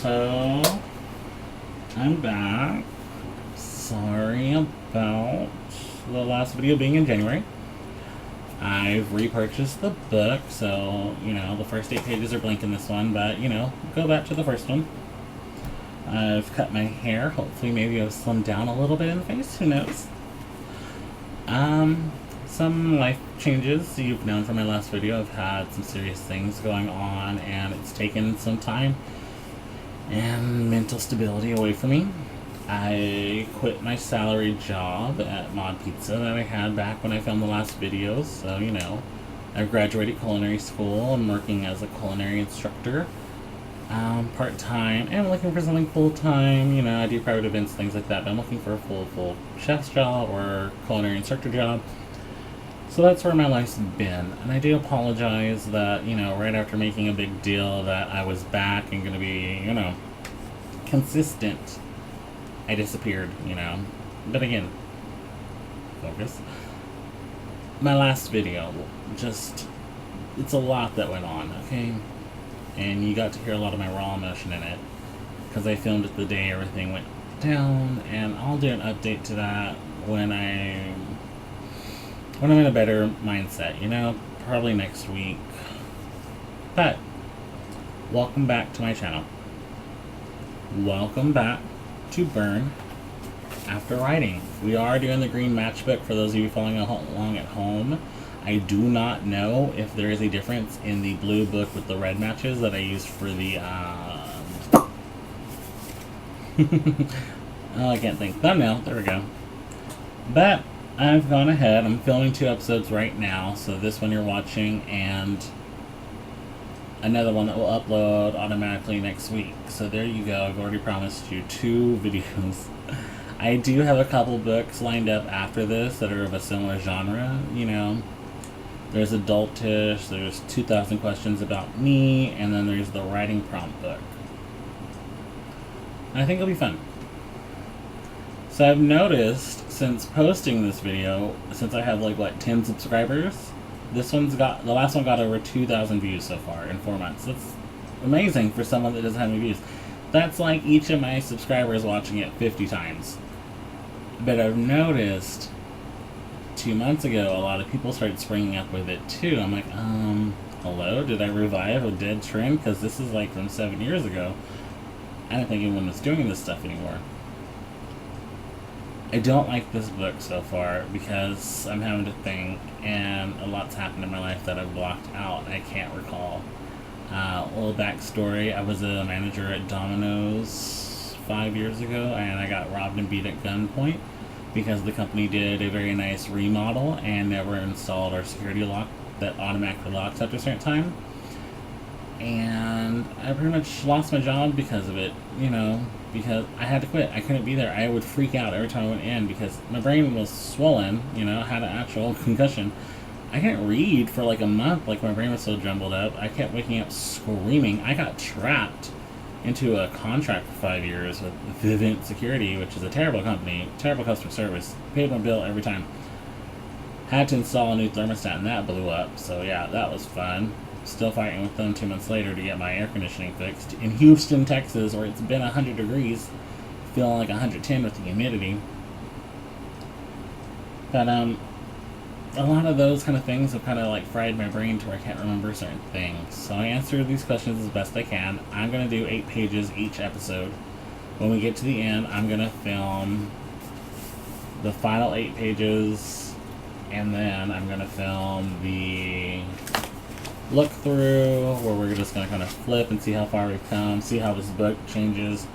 So, I'm back. Sorry about the last video being in January. I've repurchased the book, so, the first 8 pages are blank in this one, but, go back to the first one. I've cut my hair. Hopefully maybe I've slimmed down a little bit in the face. Who knows? Some life changes. You've known from my last video, I've had some serious things going on, and it's taken some time and mental stability away from me. I quit my salary job at Mod Pizza that I had back when I filmed the last videos. So, I've graduated culinary school. I'm working as a culinary instructor, part-time, and I'm looking for something full-time. I do private events, things like that, but I'm looking for a full chef's job or culinary instructor job. So that's where my life's been. And I do apologize that, right after making a big deal that I was back and going to be, consistent, I disappeared, But again, focus. My last video, it's a lot that went on, okay? And you got to hear a lot of my raw emotion in it, because I filmed it the day everything went down, and I'll do an update to that when I'm in a better mindset, probably next week. But, welcome back to my channel. Welcome back to Burn After Writing. We are doing the green matchbook for those of you following along at home. I do not know if there is a difference in the blue book with the red matches that I used for the, oh, I can't think. Thumbnail. There we go. But I've gone ahead. I'm filming 2 episodes right now. So this one you're watching and another one that will upload automatically next week. So there you go. I've already promised you 2 videos. I do have a couple books lined up after this that are of a similar genre. There's Adultish, there's 2,000 Questions About Me, and then there's the Writing Prompt book. I think it'll be fun. So I've noticed since posting this video, since I have 10 subscribers, the last one got over 2,000 views so far in 4 months. That's amazing for someone that doesn't have any views. That's like each of my subscribers watching it 50 times. But I've noticed 2 months ago, a lot of people started springing up with it too. I'm like, hello? Did I revive a dead trend? Because this is from 7 years ago. I don't think anyone was doing this stuff anymore. I don't like this book so far because I'm having to think, and a lot's happened in my life that I've blocked out and I can't recall. A little backstory, I was a manager at Domino's 5 years ago, and I got robbed and beat at gunpoint because the company did a very nice remodel and never installed our security lock that automatically locks after a certain time. And I pretty much lost my job because of it, because I had to quit. I couldn't be there. I would freak out every time I went in because my brain was swollen, I had an actual concussion. I couldn't read for a month, my brain was so jumbled up. I kept waking up screaming. I got trapped into a contract for 5 years with Vivint Security, which is a terrible company, terrible customer service, paid my bill every time. Had to install a new thermostat and that blew up, so yeah, that was fun. Still fighting with them 2 months later to get my air conditioning fixed in Houston, Texas, where it's been 100 degrees, feeling like 110 with the humidity. But a lot of those kind of things have kind of fried my brain to where I can't remember certain things. So I answer these questions as best I can. I'm going to do 8 pages each episode. When we get to the end, I'm going to film the final 8 pages, and then I'm going to film the look through where we're just going to kind of flip and see how far we've come, see how this book changes.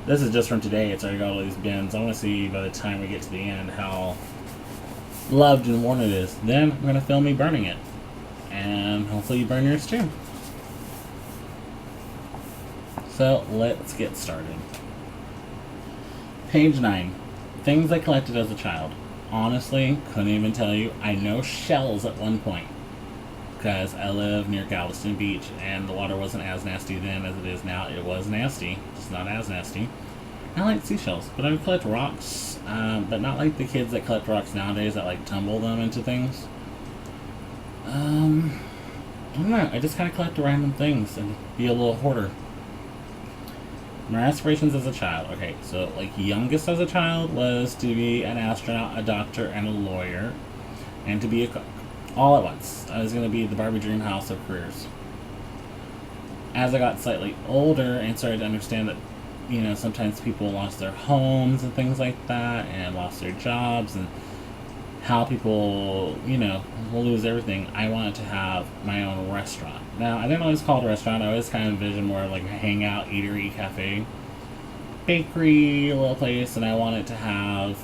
This is just from today. It's already got all these bins. I want to see by the time we get to the end how loved and worn it is. Then I'm going to film me burning it, and hopefully you burn yours too. So let's get started. Page 9. Things I collected as a child. Honestly, couldn't even tell you. I know shells at one point, because I live near Galveston Beach, and the water wasn't as nasty then as it is now. It was nasty, just not as nasty. I like seashells, but I would collect rocks, but not like the kids that collect rocks nowadays that tumble them into things. I don't know, I just kind of collect random things and be a little hoarder. My aspirations as a child. Okay, so like youngest as a child was to be an astronaut, a doctor, and a lawyer, and to be a cook. All at once. I was going to be the Barbie dream house of careers. As I got slightly older and started to understand that, you know, sometimes people lost their homes and things like that, and lost their jobs, and how people, you know, will lose everything, I wanted to have my own restaurant. Now, I didn't always call it a restaurant. I always kind of envisioned more of like a hangout, eatery, cafe, bakery, little place, and I wanted to have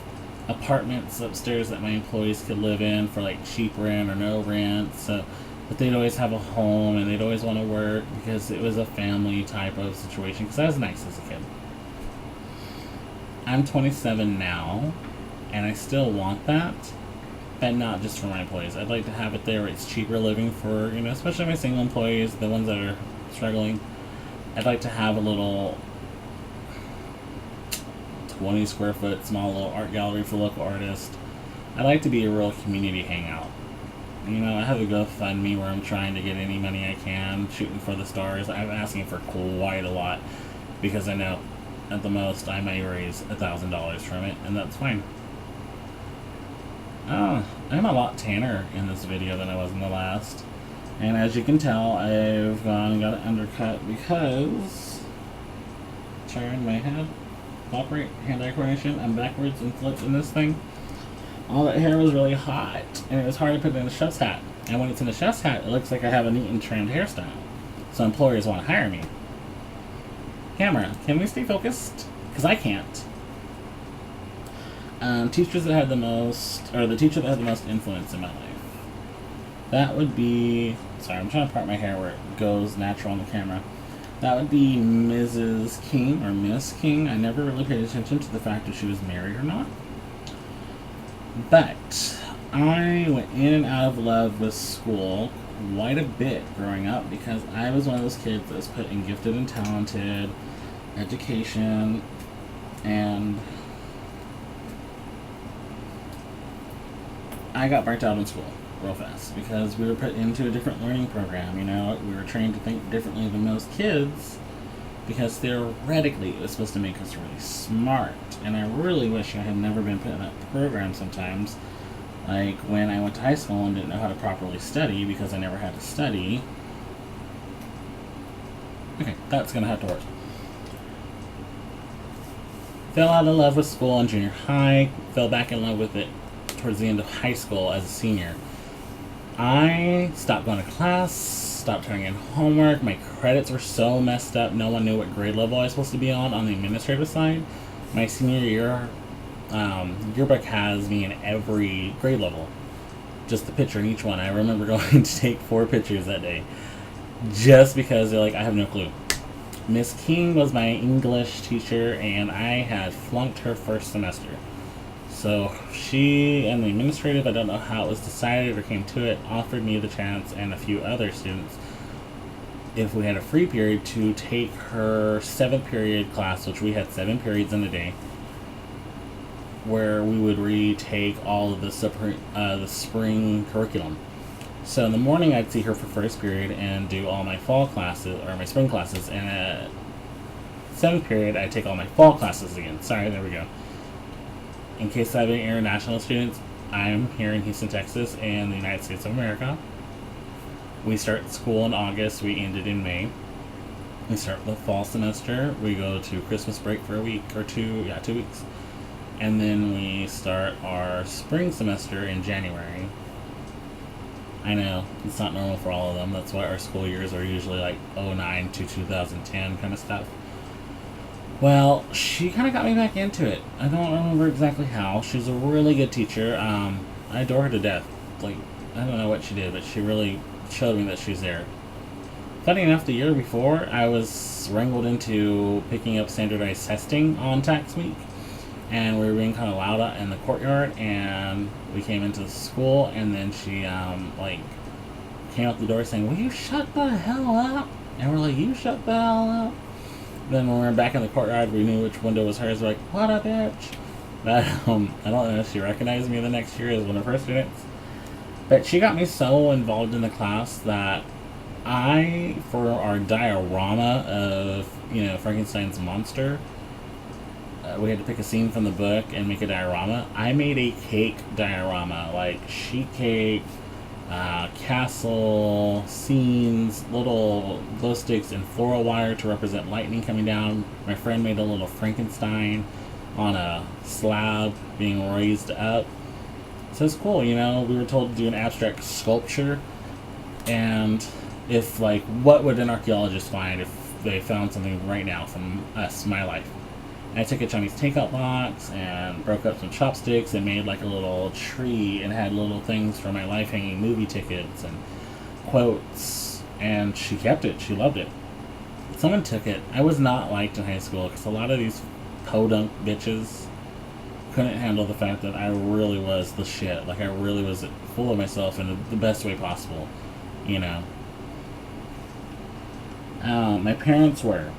apartments upstairs that my employees could live in for like cheap rent or no rent, so but they'd always have a home and they'd always want to work because it was a family type of situation, because I was nice as a kid. I'm 27 now, and I still want that, but not just for my employees. I'd like to have it there where it's cheaper living for, you know, especially my single employees, the ones that are struggling. I'd like to have a little 20 square foot small little art gallery for local artists. I'd like to be a real community hangout. You know, I have a GoFundMe where I'm trying to get any money I can, shooting for the stars. I'm asking for quite a lot because I know at the most I may raise $1,000 from it, and that's fine. Oh, I'm a lot tanner in this video than I was in the last. And as you can tell, I've gone and got it undercut because turn my head, operate, hand-eye coordination, I'm backwards and flipped in this thing. All that hair was really hot, and it was hard to put it in a chef's hat. And when it's in a chef's hat, it looks like I have a neat and trimmed hairstyle. So employers want to hire me. Camera, can we stay focused? Because I can't. Teachers that had the most, or the teacher that had the most influence in my life. That would be, sorry, I'm trying to part my hair where it goes natural on the camera. That would be Mrs. King, or Miss King. I never really paid attention to the fact if she was married or not. But I went in and out of love with school quite a bit growing up because I was one of those kids that was put in gifted and talented education, and I got burnt out in school real fast because we were put into a different learning program. You know, we were trained to think differently than most kids because theoretically it was supposed to make us really smart. And I really wish I had never been put in that program sometimes. Like when I went to high school and didn't know how to properly study because I never had to study. Okay, that's gonna have to work. Fell out of love with school in junior high, fell back in love with it towards the end of high school as a senior. I stopped going to class, stopped turning in homework, my credits were so messed up, no one knew what grade level I was supposed to be on the administrative side. My senior year, yearbook has me in every grade level. Just the picture in each one. I remember going to take 4 pictures that day. Just because they're like, I have no clue. Miss King was my English teacher, and I had flunked her first semester. So she and the administrative, I don't know how it was decided or came to it, offered me the chance and a few other students, if we had a free period, to take her 7th period class, which we had 7 periods in a day, where we would retake all of the spring curriculum. So in the morning I'd see her for first period and do all my fall classes, or my spring classes, and at 7th period I'd take all my fall classes again. Sorry, there we go. In case I have any international students, I'm here in Houston, Texas, in the United States of America. We start school in August, we ended in May. We start the fall semester, we go to Christmas break for a week or 2 weeks. And then we start our spring semester in January. I know, it's not normal for all of them, that's why our school years are usually like 2009 to 2010 kind of stuff. Well, she kind of got me back into it. I don't remember exactly how. She's a really good teacher. I adore her to death. Like, I don't know what she did, but she really showed me that she's there. Funny enough, the year before, I was wrangled into picking up standardized testing on tax week. And we were being kind of loud out in the courtyard, and we came into the school, and then she, came out the door saying, "Will you shut the hell up?" And we're like, "You shut the hell up." Then when we were back in the courtyard, we knew which window was hers. We're like, "What a bitch!" But, I don't know if she recognized me the next year as one of her students. But she got me so involved in the class that For our diorama of, Frankenstein's monster, we had to pick a scene from the book and make a diorama. I made a cake diorama, like sheet cake, castle, scenes, little glow sticks, and floral wire to represent lightning coming down. My friend made a little Frankenstein on a slab being raised up. So it's cool, We were told to do an abstract sculpture, and if, like, what would an archaeologist find if they found something right now from us, my life? And I took a Chinese takeout box and broke up some chopsticks and made like a little tree and had little things for my life hanging movie tickets and quotes. And she kept it. She loved it. Someone took it. I was not liked in high school because a lot of these podunk bitches couldn't handle the fact that I really was the shit. Like, I really was full of myself in the best way possible, My parents were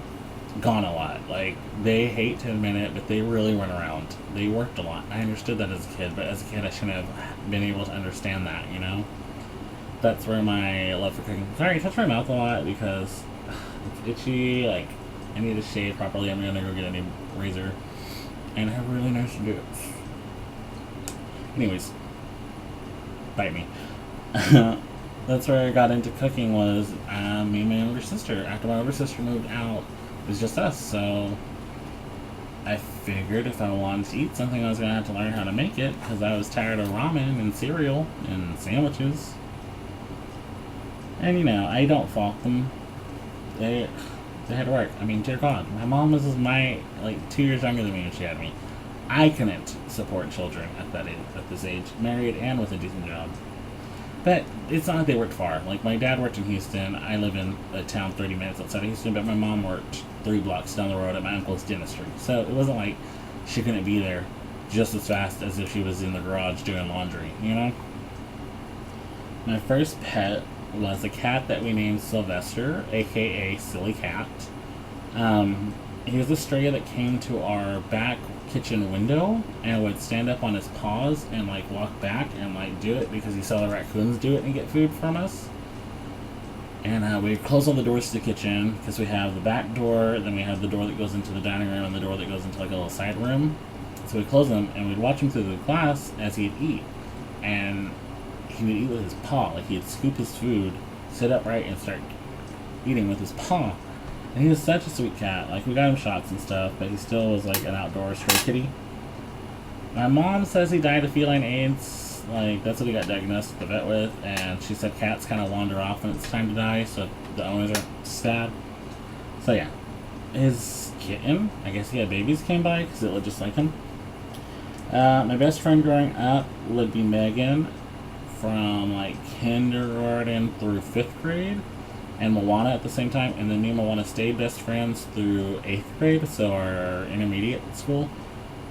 gone a lot. Like, they hate to admit it, but they really went around. They worked a lot. I understood that as a kid, but as a kid I shouldn't have been able to understand that, That's where my love for cooking. Sorry, I touch my mouth a lot because it's itchy. Like, I need to shave properly. I'm gonna go get a new razor. And I have really nice lips. Anyways, bite me. That's where I got into cooking, was me and my younger sister. After my older sister moved out, it was just us, so I figured if I wanted to eat something, I was going to have to learn how to make it, because I was tired of ramen and cereal and sandwiches. And, I don't fault them. They had to work. I mean, dear God, my mom was 2 years younger than me when she had me. I couldn't support children at this age, married and with a decent job. But it's not like they worked far. Like, my dad worked in Houston. I live in a town 30 minutes outside of Houston, but my mom worked 3 blocks down the road at my uncle's dentistry. So it wasn't like she couldn't be there just as fast as if she was in the garage doing laundry, My first pet was a cat that we named Sylvester, aka Silly Cat. He was a stray that came to our back kitchen window and would stand up on his paws and walk back and do it because he saw the raccoons do it and get food from us. And we close all the doors to the kitchen because we have the back door, then we have the door that goes into the dining room and the door that goes into a little side room. So we'd close them and we'd watch him through the glass as he'd eat. And he would eat with his paw. Like, he'd scoop his food, sit upright, and start eating with his paw. And he was such a sweet cat. Like, we got him shots and stuff, but he still was an outdoor stray kitty. My mom says he died of feline AIDS. That's what he got diagnosed at the vet with. And she said cats kind of wander off when it's time to die, so the owners aren't sad. So yeah, his kitten, I guess he had babies, came by because it looked just like him. My best friend growing up would be Megan, from kindergarten through 5th grade. And Moana at the same time, and then me and Moana stayed best friends through 8th grade, so our intermediate school.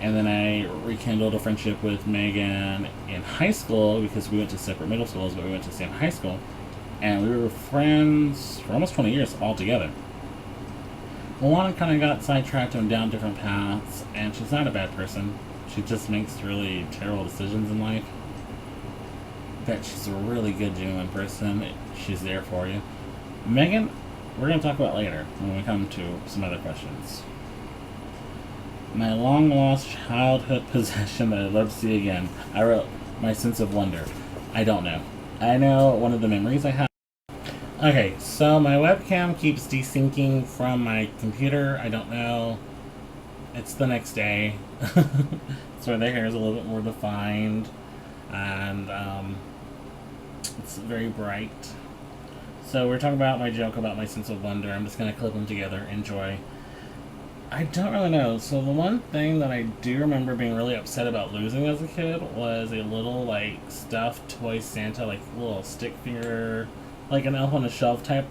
And then I rekindled a friendship with Megan in high school because we went to separate middle schools, but we went to the same high school. And we were friends for almost 20 years all together. Moana kind of got sidetracked and down different paths, and she's not a bad person. She just makes really terrible decisions in life. But she's a really good, genuine person. She's there for you. Megan, we're going to talk about later when we come to some other questions. My long-lost childhood possession that I'd love to see again. I wrote my sense of wonder. I don't know. I know one of the memories I have. Okay, so my webcam keeps desyncing from my computer. I don't know. It's the next day. So their hair is a little bit more defined. And it's very bright. So we're talking about my joke about my sense of wonder. I'm just going to clip them together. Enjoy. I don't really know. So the one thing that I do remember being really upset about losing as a kid was a little, stuffed toy Santa, little stick figure, an Elf on a Shelf type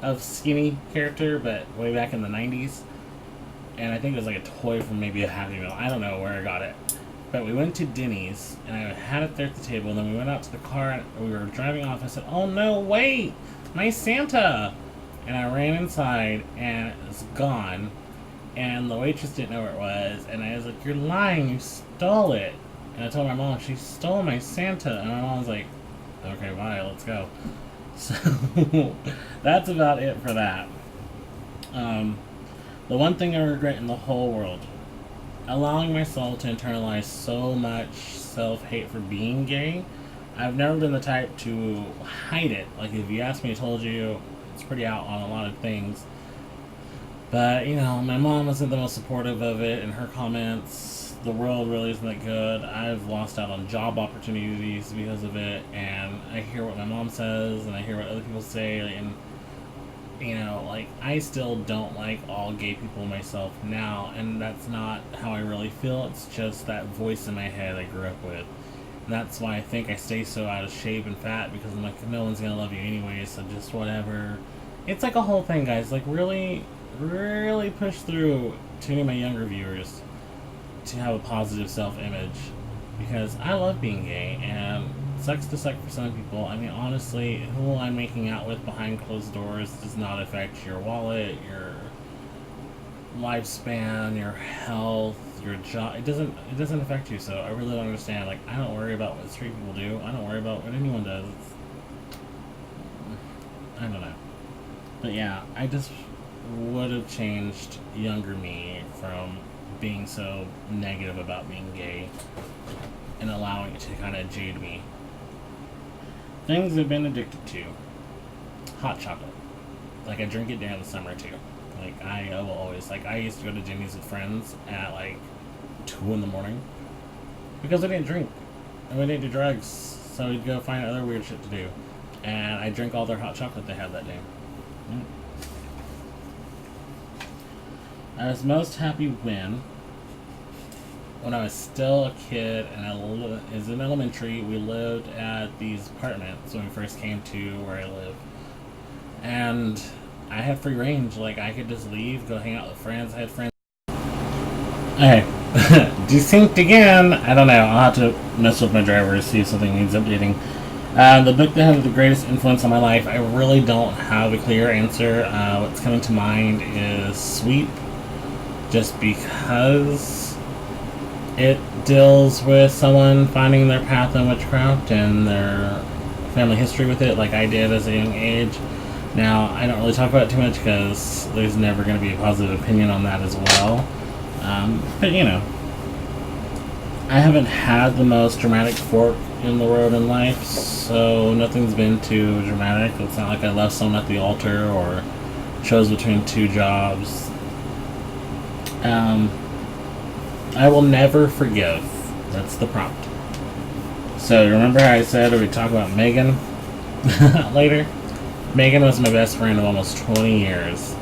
of skinny character, but way back in the 90s. And I think it was a toy from maybe a Happy Meal. I don't know where I got it. But we went to Denny's, and I had it there at the table, and then we went out to the car, and we were driving off. I said, "Oh no, wait! My Santa!" And I ran inside, and it was gone. And the waitress didn't know where it was, and I was like, "You're lying, you stole it." And I told my mom, "She stole my Santa." And my mom was like, "Okay, bye, let's go." So that's about it for that. Um, the one thing I regret in the whole world, allowing myself to internalize so much self-hate for being gay. I've never been the type to hide it. Like, if you asked me, I told you it's pretty out on a lot of things. But, my mom wasn't the most supportive of it in her comments. The world really isn't that good. I've lost out on job opportunities because of it. And I hear what my mom says, and I hear what other people say. And, like, I still don't like all gay people myself now. And that's not how I really feel. It's just that voice in my head I grew up with. And that's why I think I stay so out of shape and fat, because I'm like, no one's going to love you anyway, so just whatever. It's like a whole thing, guys. Like, really, really push through to any of my younger viewers to have a positive self-image, because I love being gay, and it sucks to suck for some people. I mean, honestly, who I'm making out with behind closed doors does not affect your wallet, your lifespan, your health, your job. It doesn't affect you. So I really don't understand. Like, I don't worry about what straight people do. I don't worry about what anyone does. I don't know. But yeah, I just would have changed younger me from being so negative about being gay and allowing it to kind of jade me. Things I've been addicted to: hot chocolate. Like, I drink it during the summer too. Like, I will always, like, I used to go to Jimmy's with friends at like 2 in the morning because I didn't drink and we didn't do drugs, so we'd go find other weird shit to do, and I drink all their hot chocolate they had that day. I was most happy when I was still a kid and I was in elementary. We lived at these apartments when we first came to where I live, and I had free range. Like, I could just leave, go hang out with friends. I had friends. Okay. Desynced again. I don't know. I'll have to mess with my driver to see if something needs updating. The book that had the greatest influence on my life, I really don't have a clear answer. What's coming to mind is Sweep, just because it deals with someone finding their path in witchcraft and their family history with it, like I did as a young age. Now, I don't really talk about it too much because there's never going to be a positive opinion on that as well. But, I haven't had the most dramatic fork in the road in life, so nothing's been too dramatic. It's not like I left someone at the altar or chose between 2 jobs. I will never forgive. That's the prompt. So, remember how I said we talk about Megan later? Megan was my best friend of almost 20 years,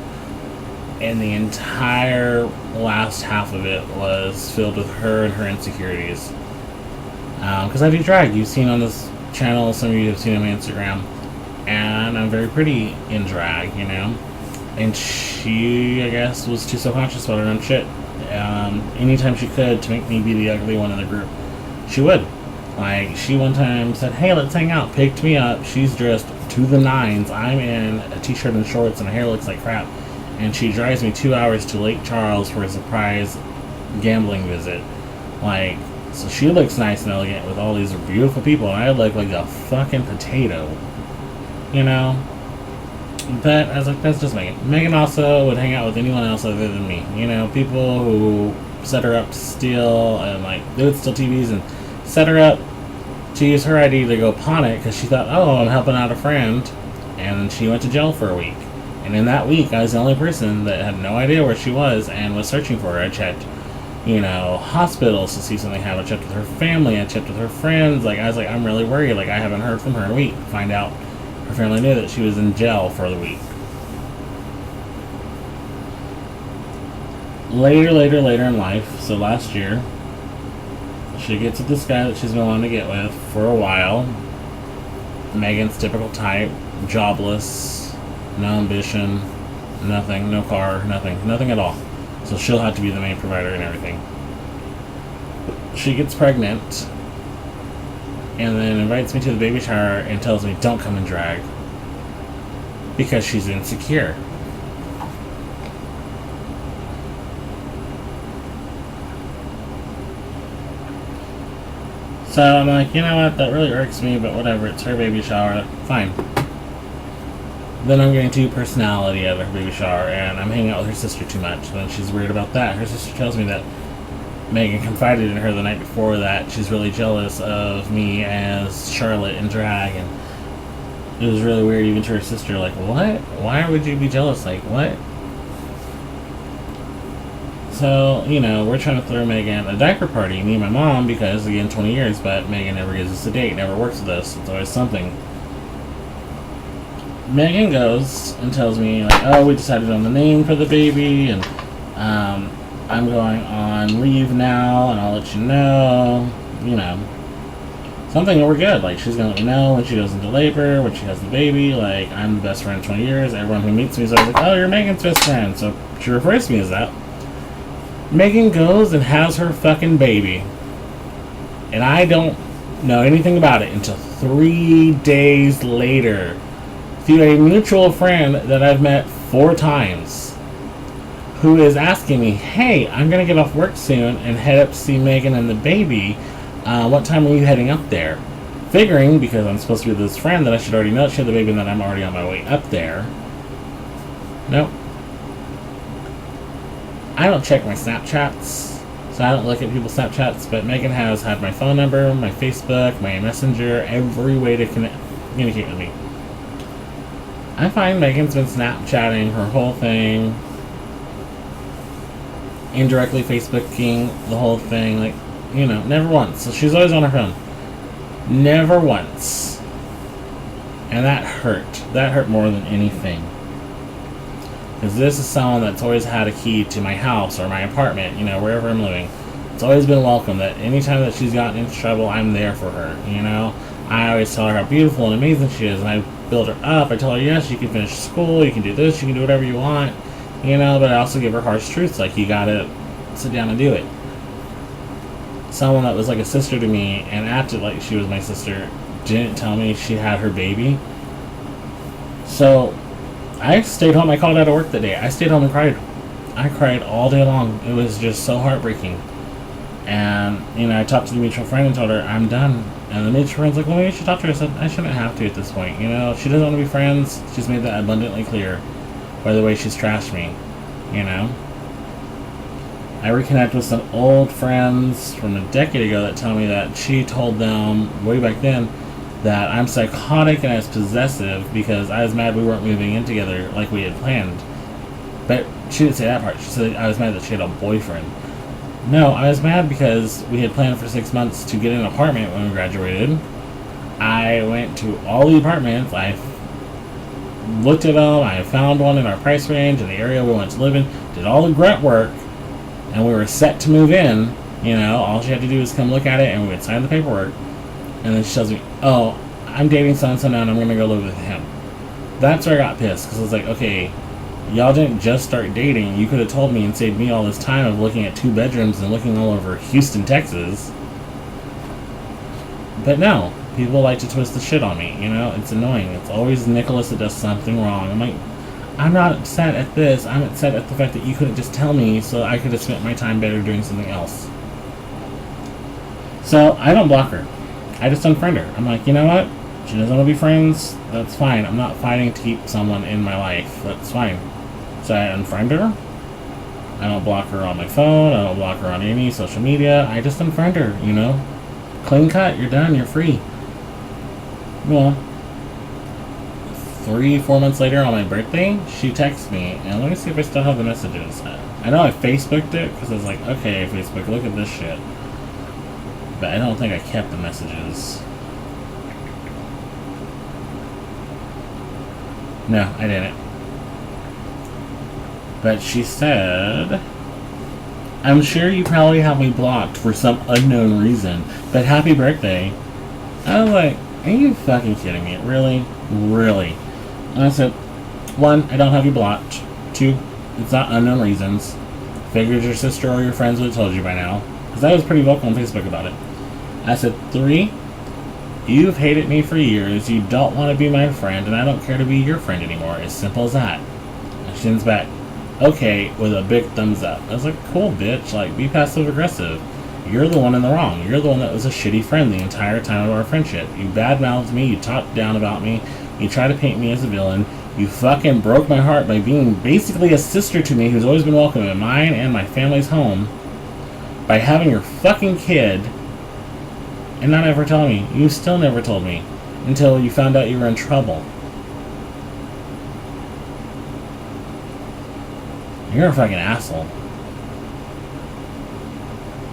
and the entire last half of it was filled with her and her insecurities. Because I do drag. You've seen on this channel, some of you have seen on my Instagram, and I'm very pretty in drag, and she, I guess, was too self-conscious about her own shit. Anytime she could to make me be the ugly one in the group, she would. Like, she one time said, hey, let's hang out, picked me up, she's dressed to the nines, I'm in a t-shirt and shorts and her hair looks like crap, and she drives me 2 hours to Lake Charles for a surprise gambling visit. Like, so she looks nice and elegant with all these beautiful people, and I look like a fucking potato, But I was like, that's just Megan. Megan also would hang out with anyone else other than me. People who set her up to steal, and like, they would steal TVs and set her up to use her ID to go pawn it because she thought, oh, I'm helping out a friend. And she went to jail for a week. And in that week, I was the only person that had no idea where she was and was searching for her. I checked, hospitals to see if something happened. I checked with her family. I checked with her friends. Like, I was like, I'm really worried. Like, I haven't heard from her in a week. Find out her family knew that she was in jail for the week. Later in life, so last year, she gets with this guy that she's been wanting to get with for a while. Megan's typical type, jobless, no ambition, nothing, no car, nothing at all. So she'll have to be the main provider and everything. She gets pregnant and then invites me to the baby shower and tells me, don't come and drag, because she's insecure. So I'm like, you know what, that really irks me, but whatever, it's her baby shower, fine. Then I'm getting too personality at her baby shower, and I'm hanging out with her sister too much. And she's weird about that. Her sister tells me that Megan confided in her the night before that she's really jealous of me as Charlotte in drag, and it was really weird even to her sister, like, what? Why would you be jealous? Like, what? So, you know, we're trying to throw Megan a diaper party, me and my mom, because, again, 20 years, but Megan never gives us a date, never works with us. It's always something. Megan goes and tells me, like, oh, we decided on the name for the baby, and I'm going on leave now, and I'll let you know, you know. Something that we're good. Like, she's going to let me know when she goes into labor, when she has the baby. Like, I'm the best friend in 20 years. Everyone who meets me is always like, oh, you're Megan's best friend. So she refers to me as that. Megan goes and has her fucking baby. And I don't know anything about it until 3 days later. Through a mutual friend that I've met 4 times. Who is asking me, hey, I'm going to get off work soon and head up to see Megan and the baby. What time are you heading up there? Figuring, because I'm supposed to be with this friend, that I should already know she had the baby and that I'm already on my way up there. Nope. I don't check my Snapchats, so I don't look at people's Snapchats, but Megan has had my phone number, my Facebook, my Messenger, every way to communicate with me. I find Megan's been Snapchatting her whole thing, indirectly Facebooking the whole thing, like, you know, never once. So she's always on her phone. Never once. And that hurt. That hurt more than anything. Because this is someone that's always had a key to my house or my apartment, you know, wherever I'm living. It's always been welcome that anytime that she's gotten into trouble, I'm there for her, you know. I always tell her how beautiful and amazing she is, and I build her up. I tell her, yes, you can finish school, you can do this, you can do whatever you want, you know, but I also give her harsh truths, like, you gotta sit down and do it. Someone that was like a sister to me and acted like she was my sister didn't tell me she had her baby. So I stayed home. I called out of work that day. I stayed home and cried. I cried all day long. It was just so heartbreaking. And, you know, I talked to the mutual friend and told her, I'm done. And the mutual friend's like, well, maybe you should talk to her. I said, I shouldn't have to at this point. You know, she doesn't want to be friends. She's made that abundantly clear by the way she's trashed me, you know. I reconnect with some old friends from a decade ago that tell me that she told them way back then that I'm psychotic and I was possessive because I was mad we weren't moving in together like we had planned. But she didn't say that part. She said I was mad that she had a boyfriend. No, I was mad because we had planned for 6 months to get an apartment when we graduated. I went to all the apartments. I looked at them. I found one in our price range in the area we wanted to live in. Did all the grunt work. And we were set to move in, you know, all she had to do was come look at it and we would sign the paperwork. And then she tells me, oh, I'm dating so-and-so now and I'm going to go live with him. That's where I got pissed, because I was like, okay, y'all didn't just start dating. You could have told me and saved me all this time of looking at 2 bedrooms and looking all over Houston, Texas. But no, people like to twist the shit on me, you know, it's annoying. It's always Nicholas that does something wrong. I'm like, I'm not upset at this. I'm upset at the fact that you couldn't just tell me so I could have spent my time better doing something else. So I don't block her. I just unfriend her. I'm like, you know what? She doesn't want to be friends. That's fine. I'm not fighting to keep someone in my life. That's fine. So I unfriend her. I don't block her on my phone. I don't block her on any social media. I just unfriend her, you know? Clean cut. You're done. You're free. Well, 3-4 months later on my birthday, she texts me, and let me see if I still have the messages. I know I Facebooked it, because I was like, okay, Facebook, look at this shit. But I don't think I kept the messages. No, I didn't. But she said, I'm sure you probably have me blocked for some unknown reason, but happy birthday. I was like, are you fucking kidding me? Really? Really? And I said, 1, I don't have you blocked. 2, it's not unknown reasons. Figured your sister or your friends would have told you by now. Because I was pretty vocal on Facebook about it. I said, 3, you've hated me for years. You don't want to be my friend, and I don't care to be your friend anymore. As simple as that. And she sends back, okay, with a big thumbs up. I was like, cool, bitch. Like, be passive aggressive. You're the one in the wrong. You're the one that was a shitty friend the entire time of our friendship. You badmouthed me. You talked down about me. You try to paint me as a villain. You fucking broke my heart by being basically a sister to me who's always been welcome in mine and my family's home by having your fucking kid and not ever telling me. You still never told me until you found out you were in trouble. You're a fucking asshole.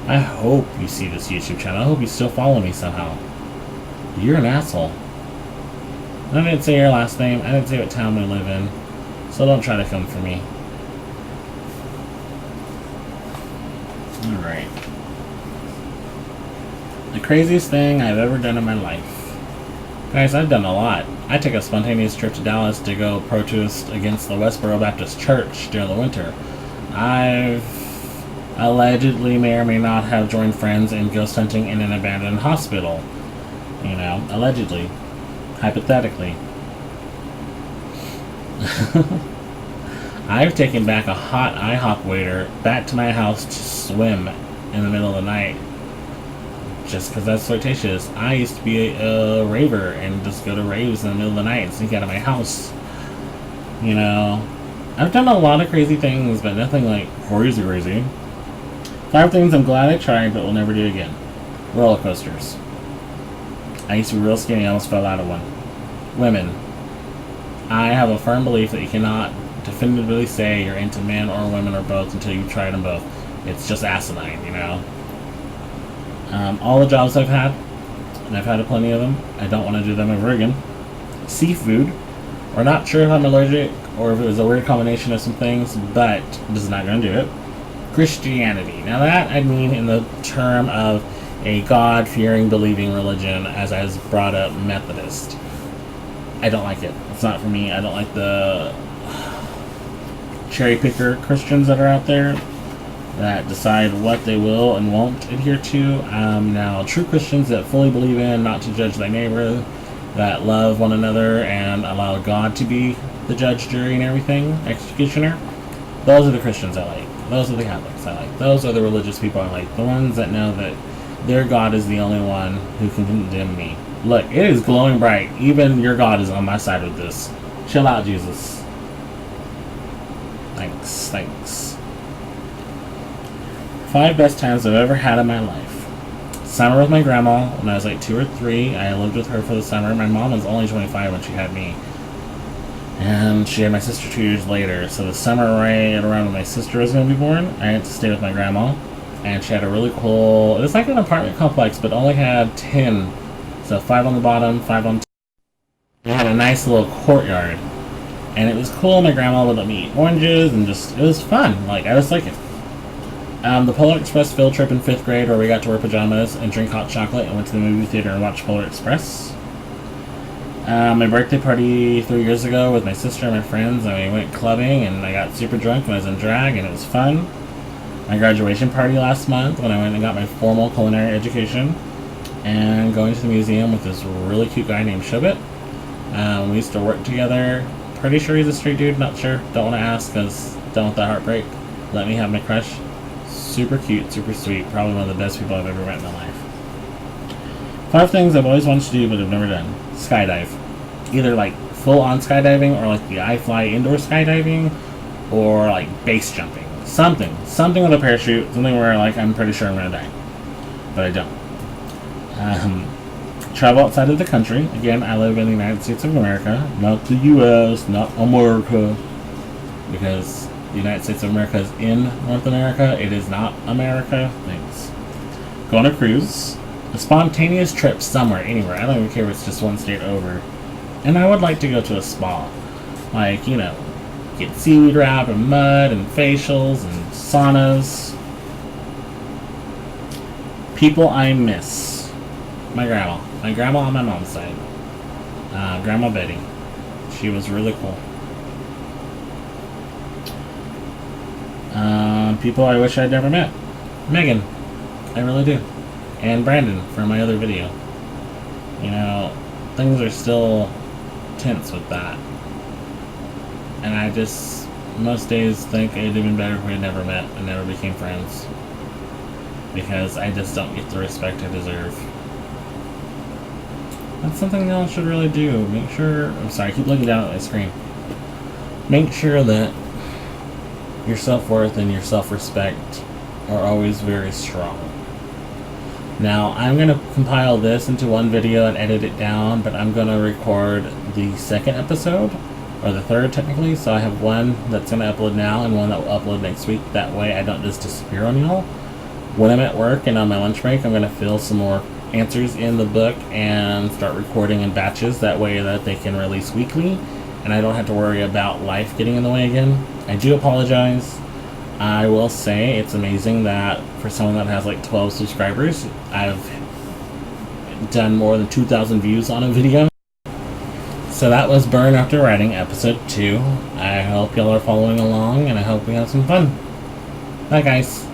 I hope you see this YouTube channel. I hope you still follow me somehow. You're an asshole. I didn't say your last name. I didn't say what town we live in. So don't try to come for me. Alright. The craziest thing I've ever done in my life. Guys, I've done a lot. I took a spontaneous trip to Dallas to go protest against the Westboro Baptist Church during the winter. I've allegedly may or may not have joined friends in ghost hunting in an abandoned hospital. You know, allegedly. Hypothetically. I've taken back a hot IHOP waiter back to my house to swim in the middle of the night. Just because that's flirtatious. I used to be a raver and just go to raves in the middle of the night and sneak out of my house. You know, I've done a lot of crazy things, but nothing like crazy. 5 things I'm glad I tried but will never do again. Roller coasters. I used to be real skinny, I almost fell out of one. Women. I have a firm belief that you cannot definitively say you're into men or women or both until you've tried them both. It's just asinine, you know. All the jobs I've had, and I've had plenty of them, I don't want to do them ever again. Seafood. We're not sure if I'm allergic or if it was a weird combination of some things, but this is not going to do it. Christianity. Now that I mean in the term of a God-fearing, believing religion, as I was brought up Methodist. I don't like it. It's not for me. I don't like the cherry-picker Christians that are out there that decide what they will and won't adhere to. Now, true Christians that fully believe in not to judge thy neighbor, that love one another and allow God to be the judge, jury, and everything, executioner, those are the Christians I like. Those are the Catholics I like. Those are the religious people I like. The ones that know that their God is the only one who can condemn me. Look, it is glowing bright. Even your God is on my side with this. Chill out, Jesus. Thanks. 5 best times I've ever had in my life. Summer with my grandma when I was like 2 or 3. I lived with her for the summer. My mom was only 25 when she had me. And she had my sister 2 years later. So the summer right around when my sister was going to be born, I had to stay with my grandma. And she had a really cool... It was like an apartment complex, but only had 10. So 5 on the bottom, 5 on top. It had a nice little courtyard. And it was cool. My grandma would let me eat oranges and just... It was fun. Like, I just like it. The Polar Express field trip in 5th grade where we got to wear pajamas and drink hot chocolate and went to the movie theater and watched Polar Express. My birthday party 3 years ago with my sister and my friends, and we went clubbing and I got super drunk and I was in drag and it was fun. My graduation party last month when I went and got my formal culinary education, and going to the museum with this really cute guy named Shubit. We used to work together. Pretty sure he's a straight dude, not sure. Don't want to ask because don't want that heartbreak. Let me have my crush. Super cute, super sweet. Probably one of the best people I've ever met in my life. 5 things I've always wanted to do but have never done. Skydive. Either like full-on skydiving or like the iFly indoor skydiving or like base jumping. Something with a parachute. Something where like I'm pretty sure I'm going to die. But I don't. Travel outside of the country. Again, I live in the United States of America. Not the U.S., not America. Because the United States of America is in North America. It is not America. Thanks. Go on a cruise. A spontaneous trip somewhere, anywhere. I don't even care if it's just one state over. And I would like to go to a spa. Like, you know, get seaweed wrap and mud and facials and saunas. People I miss. My grandma. My grandma on my mom's side. Grandma Betty. She was really cool. People I wish I'd never met. Megan. I really do. And Brandon from my other video. You know, things are still tense with that. And I just, most days think it'd have been better if we had never met and never became friends. Because I just don't get the respect I deserve. That's something y'all should really do. Make sure, I'm sorry, I keep looking down at my screen. make sure that your self-worth and your self-respect are always very strong. Now, I'm going to compile this into one video and edit it down, but I'm going to record the second episode, or the third technically, so I have one that's going to upload now and one that will upload next week. That way I don't just disappear on y'all. When I'm at work and on my lunch break, I'm going to fill some more answers in the book and start recording in batches, that way that they can release weekly and I don't have to worry about life getting in the way again. I do apologize. I will say it's amazing that for someone that has like 12 subscribers, I've done more than 2,000 views on a video. So that was Burn After Writing episode 2. I hope y'all are following along and I hope we have some fun. Bye guys.